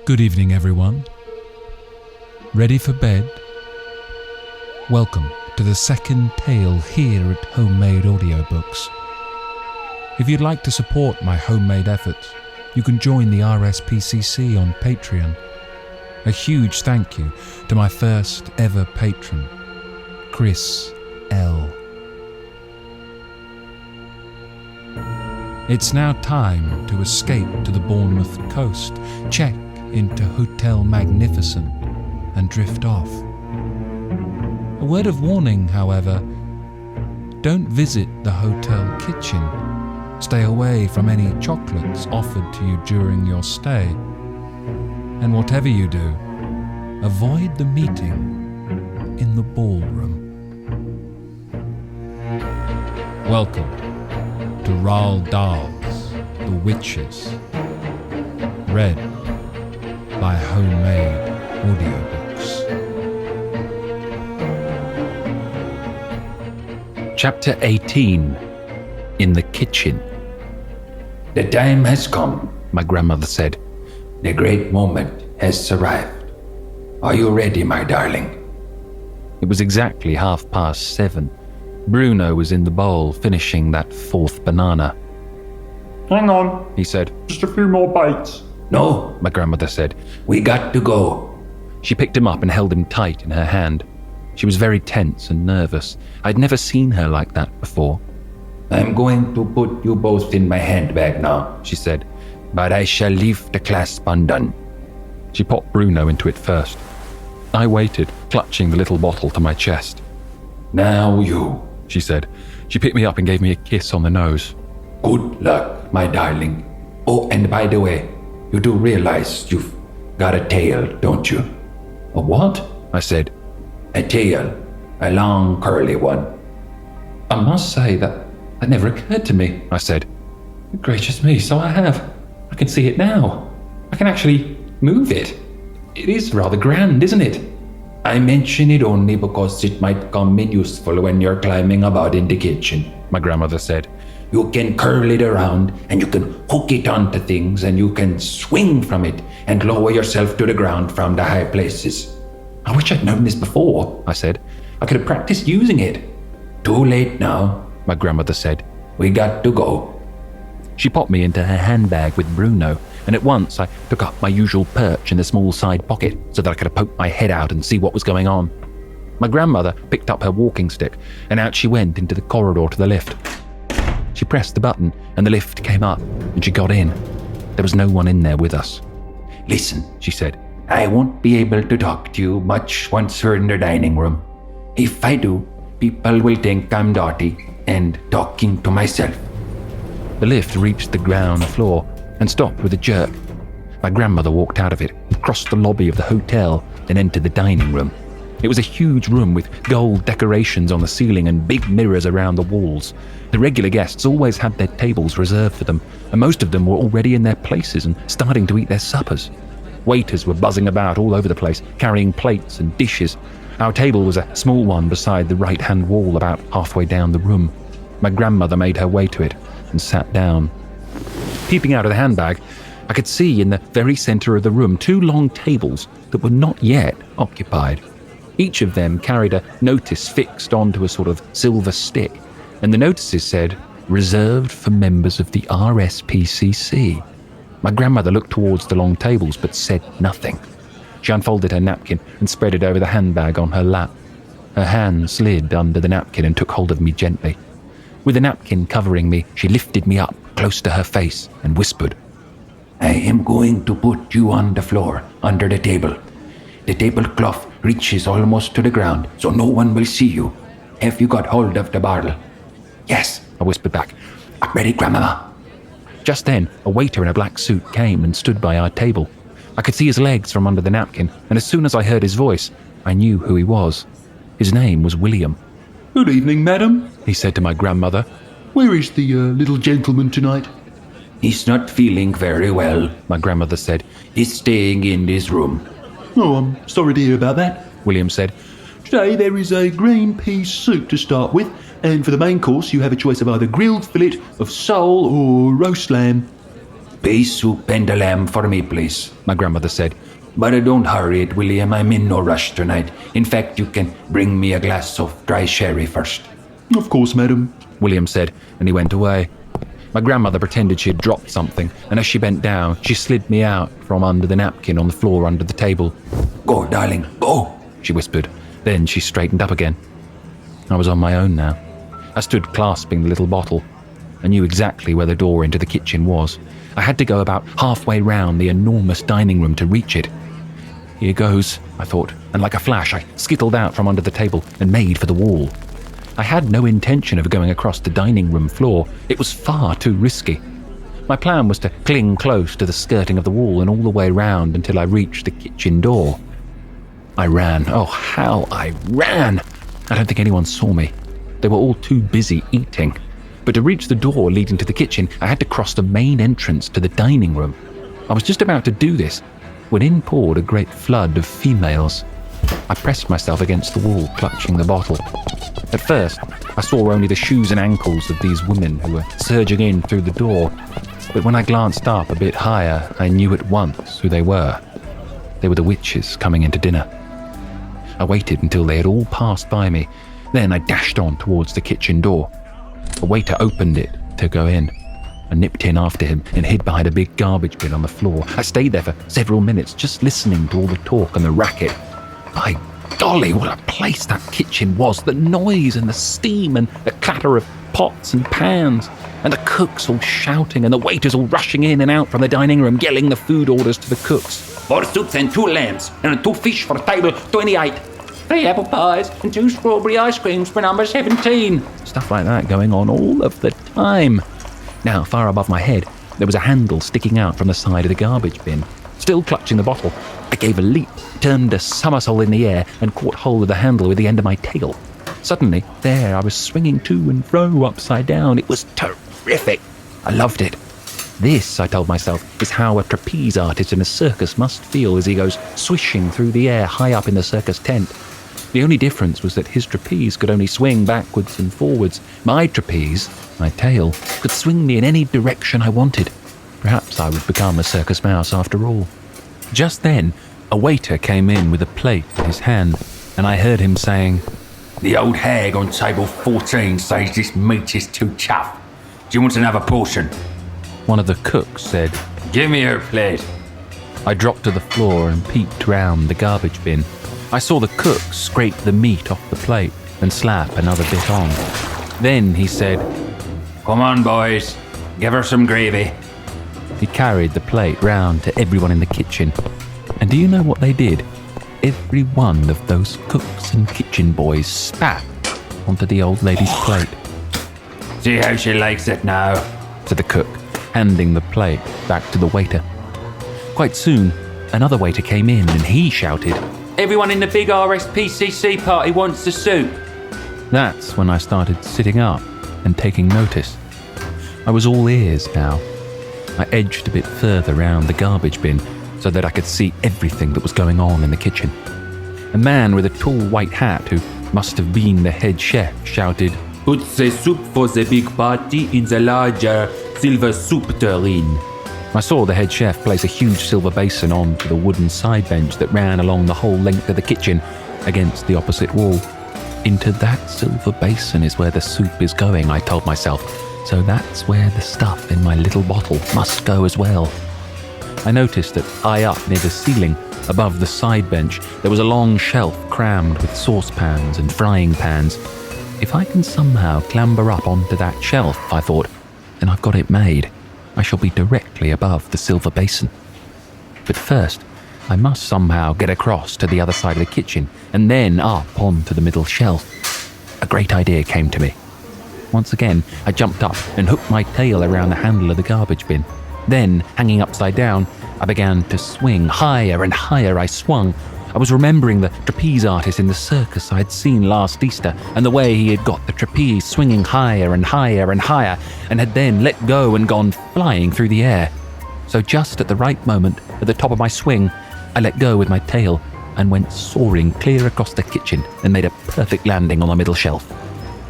Good evening, everyone. Ready for bed? Welcome to the second tale here at Homemade Audiobooks. If you'd like to support my homemade efforts, you can join the RSPCC on Patreon. A huge thank you to my first ever patron, Chris L. It's now time to escape to the Bournemouth coast, check into Hotel Magnificent, and drift off. A word of warning, however, don't visit the hotel kitchen. Stay away from any chocolates offered to you during your stay. And whatever you do, avoid the meeting in the ballroom. Welcome to Roald Dahl's The Witches, read by Homemade Audiobooks. Chapter 18. In the Kitchen. The time has come, my grandmother said. The great moment has arrived. Are you ready, my darling? It was exactly 7:30. Bruno was in the bowl finishing that fourth banana. Hang on, He said. just a few more bites. No, My grandmother said. we got to go. She picked him up and held him tight in her hand. She was very tense and nervous. I'd never seen her like that before. I'm going to put you both in my handbag now, She said. but I shall leave the clasp undone. She popped Bruno into it first. I waited, clutching the little bottle to my chest. Now you. She said. She picked me up and gave me a kiss on the nose. Good luck, my darling. Oh, and by the way, you do realize you've got a tail, don't you? A what? I said. A tail. A long, curly one. I must say that never occurred to me, I said. Gracious me, so I have. I can see it now. I can actually move it. It is rather grand, isn't it? I mention it only because it might come in useful when you're climbing about in the kitchen, My grandmother said. You can curl it around and you can hook it onto things and you can swing from it and lower yourself to the ground from the high places. I wish I'd known this before, I said. I could have practiced using it. Too late now, My grandmother said. we got to go. She popped me into her handbag with Bruno, and at once I took up my usual perch in the small side pocket so that I could poke my head out and see what was going on. My grandmother picked up her walking stick, and out she went into the corridor to the lift. She pressed the button, and the lift came up, and she got in. There was no one in there with us. Listen, She said. I won't be able to talk to you much once we're in the dining room. If I do, people will think I'm dirty and talking to myself. The lift reached the ground floor and stopped with a jerk. My grandmother walked out of it, crossed the lobby of the hotel, and entered the dining room. It was a huge room with gold decorations on the ceiling and big mirrors around the walls. The regular guests always had their tables reserved for them, and most of them were already in their places and starting to eat their suppers. Waiters were buzzing about all over the place, carrying plates and dishes. Our table was a small one beside the right-hand wall about halfway down the room. My grandmother made her way to it and sat down. Peeping out of the handbag, I could see in the very center of the room 2 long tables that were not yet occupied. Each of them carried a notice fixed onto a sort of silver stick, and the notices said, "Reserved for members of the RSPCC." My grandmother looked towards the long tables but said nothing. She unfolded her napkin and spread it over the handbag on her lap. Her hand slid under the napkin and took hold of me gently. With the napkin covering me, she lifted me up close to her face and whispered, I am going to put you on the floor, under the table. The tablecloth reaches almost to the ground, so no one will see you. Have you got hold of the bottle? "Yes," I whispered back. Ready, Grandmama? Just then, a waiter in a black suit came and stood by our table. I could see his legs from under the napkin, and as soon as I heard his voice, I knew who he was. His name was William. "Good evening, madam," He said to my grandmother. "Where is the little gentleman tonight?" He's not feeling very well. My grandmother said. He's staying in this room. "Oh, I'm sorry to hear about that," William said. "Today there is a green pea soup to start with, and for the main course you have a choice of either grilled fillet of sole or roast lamb." Pea soup and a lamb for me, please, my grandmother said. But don't hurry it, William. I'm in no rush tonight. In fact, you can bring me a glass of dry sherry first. Of course, madam, William said, and he went away. My grandmother pretended she had dropped something, and as she bent down, she slid me out from under the napkin on the floor under the table. Go, darling, go, she whispered. Then she straightened up again. I was on my own now. I stood clasping the little bottle. I knew exactly where the door into the kitchen was. I had to go about halfway round the enormous dining room to reach it. Here goes, I thought, and like a flash I skittled out from under the table and made for the wall. I had no intention of going across the dining room floor. It was far too risky. My plan was to cling close to the skirting of the wall and all the way round until I reached the kitchen door. I ran. Oh, how I ran! I don't think anyone saw me. They were all too busy eating. But to reach the door leading to the kitchen, I had to cross the main entrance to the dining room. I was just about to do this when in poured a great flood of females. I pressed myself against the wall, clutching the bottle. At first, I saw only the shoes and ankles of these women who were surging in through the door. But when I glanced up a bit higher, I knew at once who they were. They were the witches coming into dinner. I waited until they had all passed by me. Then I dashed on towards the kitchen door. A waiter opened it to go in. I nipped in after him and hid behind a big garbage bin on the floor. I stayed there for several minutes, just listening to all the talk and the racket. By golly, what a place that kitchen was. The noise and the steam and the clatter of pots and pans, and the cooks all shouting and the waiters all rushing in and out from the dining room, yelling the food orders to the cooks. 4 soups and 2 lambs, and 2 fish for table 28. 3 apple pies and 2 strawberry ice creams for number 17. Stuff like that going on all of the time. Now, far above my head, there was a handle sticking out from the side of the garbage bin. Still clutching the bottle, I gave a leap, turned a somersault in the air, and caught hold of the handle with the end of my tail. Suddenly, there I was swinging to and fro upside down. It was terrific. I loved it. This, I told myself, is how a trapeze artist in a circus must feel as he goes swishing through the air high up in the circus tent. The only difference was that his trapeze could only swing backwards and forwards. My trapeze, my tail, could swing me in any direction I wanted. Perhaps I would become a circus mouse after all. Just then, a waiter came in with a plate in his hand, and I heard him saying, The old hag on table 14 says this meat is too tough. Do you want another portion? One of the cooks said, Give me her plate. I dropped to the floor and peeked round the garbage bin. I saw the cook scrape the meat off the plate and slap another bit on. Then he said, Come on, boys. Give her some gravy. He carried the plate round to everyone in the kitchen. And do you know what they did? Every one of those cooks and kitchen boys spat onto the old lady's plate. See how she likes it now, said the cook, handing the plate back to the waiter. Quite soon, another waiter came in and he shouted, Everyone in the big RSPCC party wants the soup. That's when I started sitting up and taking notice. I was all ears now. I edged a bit further round the garbage bin so that I could see everything that was going on in the kitchen. A man with a tall white hat who must have been the head chef shouted, Put the soup for the big party in the larger silver soup tureen. I saw the head chef place a huge silver basin onto the wooden side bench that ran along the whole length of the kitchen against the opposite wall. Into that silver basin is where the soup is going, I told myself. So that's where the stuff in my little bottle must go as well. I noticed that high up near the ceiling, above the side bench, there was a long shelf crammed with saucepans and frying pans. If I can somehow clamber up onto that shelf, I thought, then I've got it made. I shall be directly above the silver basin. But first, I must somehow get across to the other side of the kitchen and then up onto the middle shelf. A great idea came to me. Once again, I jumped up and hooked my tail around the handle of the garbage bin. Then, hanging upside down, I began to swing. Higher and higher I swung. I was remembering the trapeze artist in the circus I had seen last Easter and the way he had got the trapeze swinging higher and higher and higher and had then let go and gone flying through the air. So just at the right moment, at the top of my swing, I let go with my tail and went soaring clear across the kitchen and made a perfect landing on the middle shelf.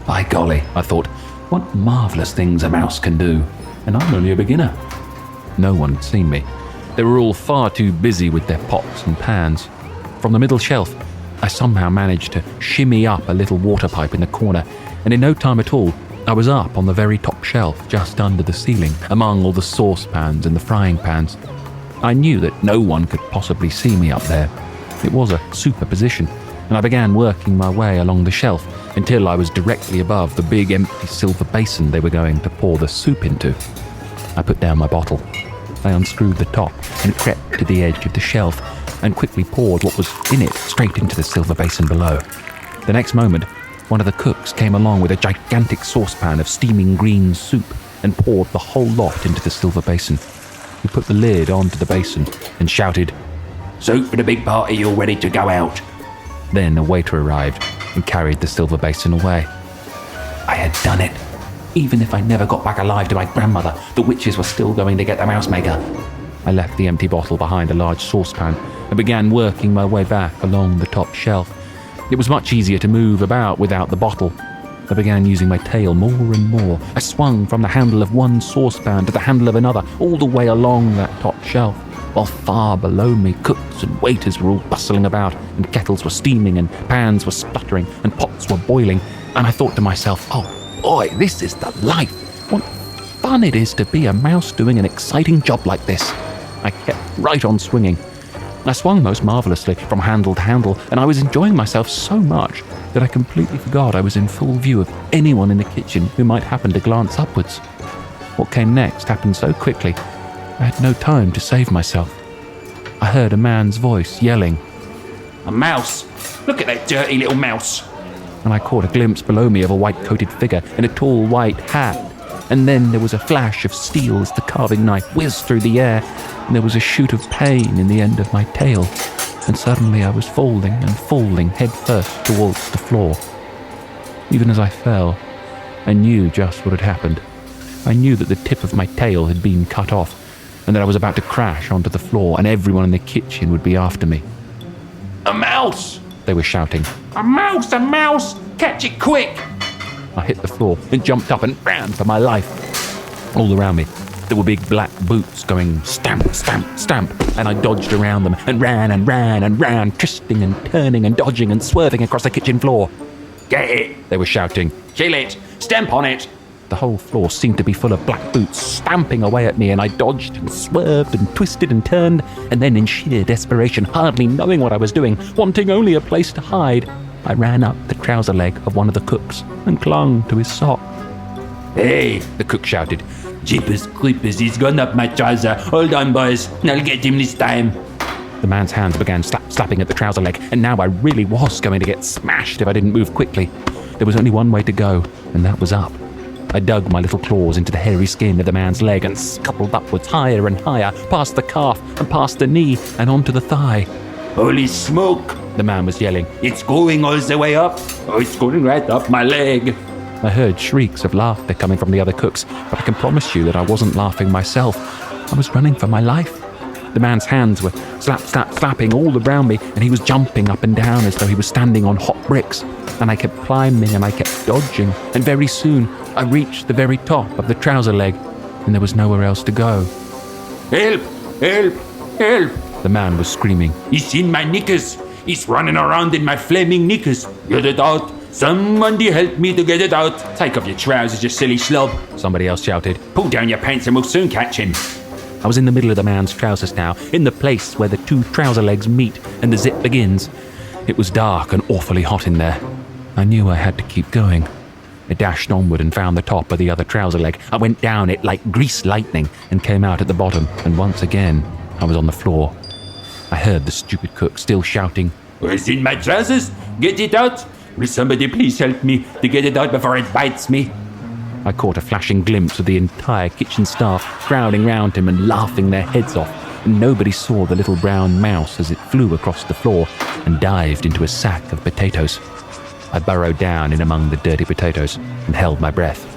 By golly, I thought, what marvellous things a mouse can do, and I'm only a beginner. No one had seen me. They were all far too busy with their pots and pans. From the middle shelf, I somehow managed to shimmy up a little water pipe in the corner, and in no time at all, I was up on the very top shelf, just under the ceiling, among all the saucepans and the frying pans. I knew that no one could possibly see me up there. It was a superposition, and I began working my way along the shelf until I was directly above the big empty silver basin they were going to pour the soup into. I put down my bottle. I unscrewed the top and crept to the edge of the shelf and quickly poured what was in it straight into the silver basin below. The next moment, one of the cooks came along with a gigantic saucepan of steaming green soup and poured the whole lot into the silver basin. He put the lid onto the basin and shouted, "Soup for the big party, you're ready to go out." Then a waiter arrived and carried the silver basin away. I had done it. Even if I never got back alive to my grandmother, the witches were still going to get the mouse maker. I left the empty bottle behind a large saucepan and began working my way back along the top shelf. It was much easier to move about without the bottle. I began using my tail more and more. I swung from the handle of one saucepan to the handle of another, all the way along that top shelf, while far below me cooks and waiters were all bustling about, and kettles were steaming, and pans were sputtering, and pots were boiling, and I thought to myself, oh boy, this is the life. What fun it is to be a mouse doing an exciting job like this. I kept right on swinging. I swung most marvellously from handle to handle, and I was enjoying myself so much that I completely forgot I was in full view of anyone in the kitchen who might happen to glance upwards. What came next happened so quickly, I had no time to save myself. I heard a man's voice yelling, A mouse! Look at that dirty little mouse! and I caught a glimpse below me of a white-coated figure in a tall white hat, and then there was a flash of steel as the carving knife whizzed through the air, and there was a shoot of pain in the end of my tail, and suddenly I was falling and falling head-first towards the floor. Even as I fell, I knew just what had happened. I knew that the tip of my tail had been cut off, and that I was about to crash onto the floor, and everyone in the kitchen would be after me. A mouse! They were shouting. A mouse! A mouse! Catch it quick! I hit the floor and jumped up and ran for my life. All around me, there were big black boots going stamp, stamp, stamp, and I dodged around them and ran and ran and ran, twisting and turning and dodging and swerving across the kitchen floor. Get it! They were shouting. Kill it! Stamp on it! The whole floor seemed to be full of black boots stamping away at me, and I dodged and swerved and twisted and turned, and then in sheer desperation, hardly knowing what I was doing, wanting only a place to hide, I ran up the trouser leg of one of the cooks and clung to his sock. Hey, the cook shouted. Jeepers creepers, he's gone up my trouser. Hold on, boys. I'll get him this time. The man's hands began slapping at the trouser leg, and now I really was going to get smashed if I didn't move quickly. There was only one way to go, and that was up. I dug my little claws into the hairy skin of the man's leg and scuttled upwards higher and higher, past the calf and past the knee and onto the thigh. Holy smoke! The man was yelling. It's going all the way up. Oh, it's going right up my leg. I heard shrieks of laughter coming from the other cooks, but I can promise you that I wasn't laughing myself. I was running for my life. The man's hands were slapping all around me, and he was jumping up and down as though he was standing on hot bricks. And I kept climbing and I kept dodging, and very soon I reached the very top of the trouser leg, and there was nowhere else to go. Help! Help! Help! The man was screaming. He's in my knickers. He's running around in my flaming knickers. Get it out. Somebody help me to get it out. Take off your trousers, you silly slob. Somebody else shouted. Pull down your pants and we'll soon catch him. I was in the middle of the man's trousers now, in the place where the two trouser legs meet and the zip begins. It was dark and awfully hot in there. I knew I had to keep going. I dashed onward and found the top of the other trouser leg. I went down it like greased lightning and came out at the bottom, and once again I was on the floor. I heard the stupid cook still shouting, Where's in my trousers? Get it out. Will somebody please help me to get it out before it bites me? I caught a flashing glimpse of the entire kitchen staff crowding round him and laughing their heads off, and nobody saw the little brown mouse as it flew across the floor and dived into a sack of potatoes. I burrowed down in among the dirty potatoes and held my breath.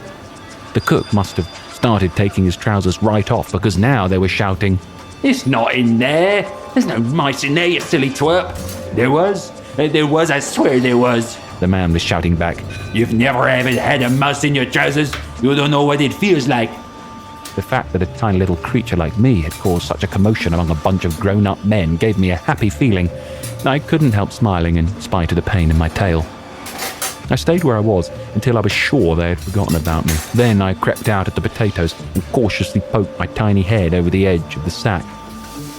The cook must have started taking his trousers right off, because now they were shouting, It's not in there. There's no mice in there, you silly twerp. There was, I swear there was. The man was shouting back. You've never ever had a mouse in your trousers. You don't know what it feels like. The fact that a tiny little creature like me had caused such a commotion among a bunch of grown-up men gave me a happy feeling. I couldn't help smiling in spite of the pain in my tail. I stayed where I was until I was sure they had forgotten about me. Then I crept out at the potatoes and cautiously poked my tiny head over the edge of the sack.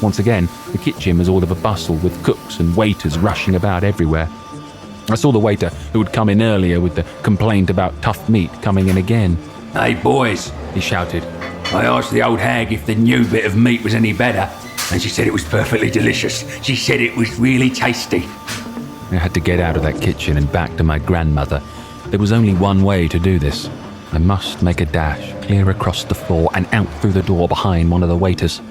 Once again, the kitchen was all of a bustle with cooks and waiters rushing about everywhere. I saw the waiter who had come in earlier with the complaint about tough meat coming in again. Hey boys, He shouted. I asked the old hag if the new bit of meat was any better, and she said it was perfectly delicious. She said it was really tasty. I had to get out of that kitchen and back to my grandmother. There was only one way to do this. I must make a dash, clear across the floor and out through the door behind one of the waiters.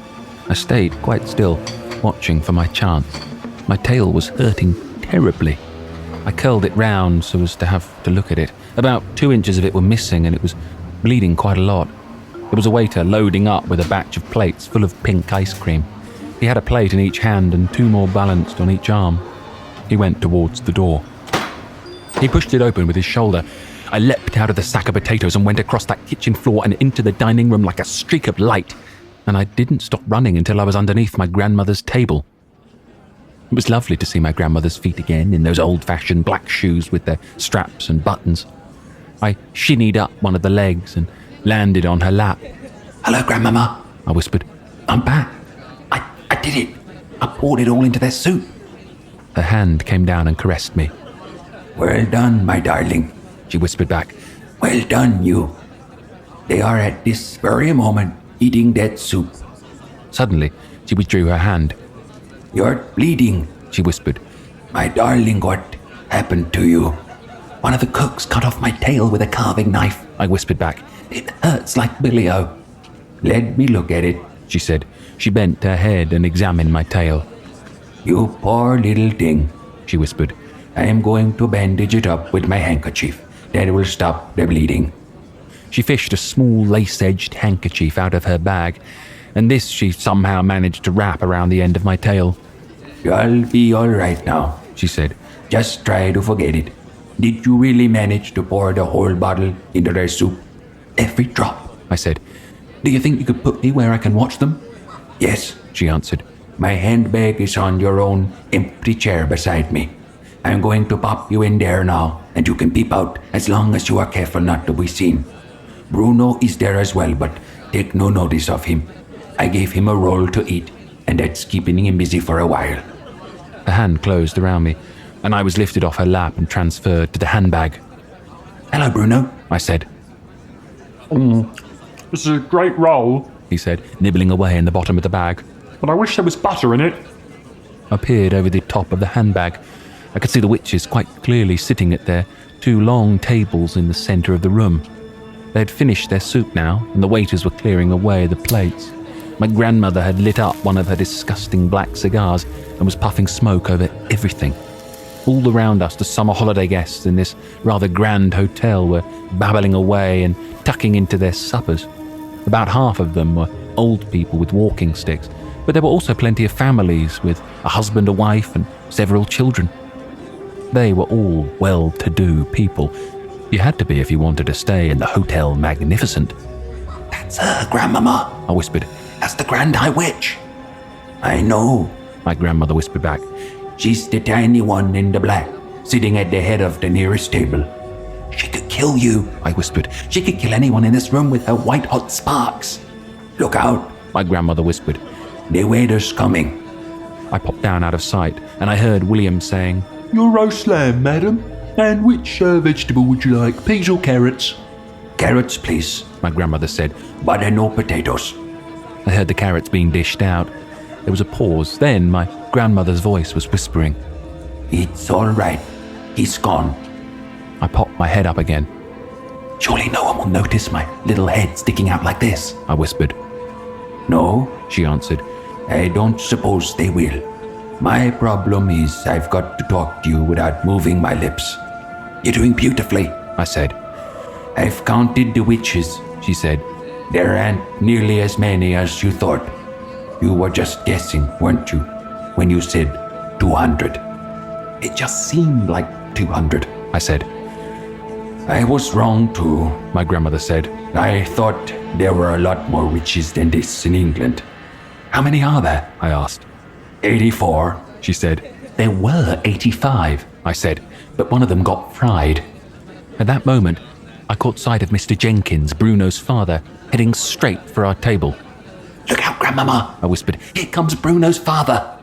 I stayed quite still, watching for my chance. My tail was hurting terribly. I curled it round so as to have to look at it. About 2 inches of it were missing and it was bleeding quite a lot. There was a waiter loading up with a batch of plates full of pink ice cream. He had a plate in each hand and 2 more balanced on each arm. He went towards the door. He pushed it open with his shoulder. I leapt out of the sack of potatoes and went across that kitchen floor and into the dining room like a streak of light. And I didn't stop running until I was underneath my grandmother's table. It was lovely to see my grandmother's feet again in those old-fashioned black shoes with their straps and buttons. I shinnied up one of the legs and landed on her lap. Hello, Grandmama, I whispered. I'm back. I did it. I poured it all into their soup. Her hand came down and caressed me. Well done, my darling, She whispered back. well done, you. They are at this very moment eating that soup. Suddenly, she withdrew her hand. You're bleeding, She whispered. my darling. What happened to you? One of the cooks cut off my tail with a carving knife. I whispered back. It hurts like billy-o. Let me look at it. She said. She bent her head and examined my tail. You poor little thing, She whispered. I am going to bandage it up with my handkerchief. That will stop the bleeding. She fished a small lace-edged handkerchief out of her bag, and this she somehow managed to wrap around the end of my tail. You'll be all right now, She said. just try to forget it. Did you really manage to pour the whole bottle into their soup? Every drop, I said. Do you think you could put me where I can watch them? Yes, She answered. my handbag is on your own empty chair beside me. I'm going to pop you in there now, and you can peep out as long as you are careful not to be seen. Bruno is there as well, but take no notice of him. I gave him a roll to eat, and that's keeping him busy for a while. Her hand closed around me, and I was lifted off her lap and transferred to the handbag. Hello, Bruno, I said. This is a great roll, He said, nibbling away in the bottom of the bag. but I wish there was butter in it. I peered over the top of the handbag. I could see the witches quite clearly sitting at their 2 long tables in the centre of the room. They had finished their soup now, and the waiters were clearing away the plates. My grandmother had lit up one of her disgusting black cigars and was puffing smoke over everything. All around us, the summer holiday guests in this rather grand hotel were babbling away and tucking into their suppers. About half of them were old people with walking sticks, but there were also plenty of families with a husband, a wife, and several children. They were all well-to-do people. You had to be if you wanted to stay in the Hotel Magnificent. That's her, Grandmama, I whispered. That's the Grand High Witch. I know, My grandmother whispered back. she's the tiny one in the black, sitting at the head of the nearest table. She could kill you, I whispered. She could kill anyone in this room with her white-hot sparks. Look out, My grandmother whispered. the waiter's coming. I popped down out of sight, and I heard William saying, Your roast lamb, madam. And which vegetable would you like, peas or carrots? Carrots, please, my grandmother said. but no potatoes. I heard the carrots being dished out. There was a pause. Then my grandmother's voice was whispering. It's all right. He's gone. I popped my head up again. Surely no one will notice my little head sticking out like this, I whispered. No, She answered. I don't suppose they will. My problem is I've got to talk to you without moving my lips. You're doing beautifully, I said. I've counted the witches, She said. There aren't nearly as many as you thought. You were just guessing, weren't you, when you said 200? It just seemed like 200, I said. I was wrong too, my grandmother said. I thought there were a lot more witches than this in England. How many are there? I asked. 84, she said. There were 85, I said, but one of them got fried. At that moment, I caught sight of Mr. Jenkins, Bruno's father, heading straight for our table. Look out, Grandmama, I whispered. Here comes Bruno's father.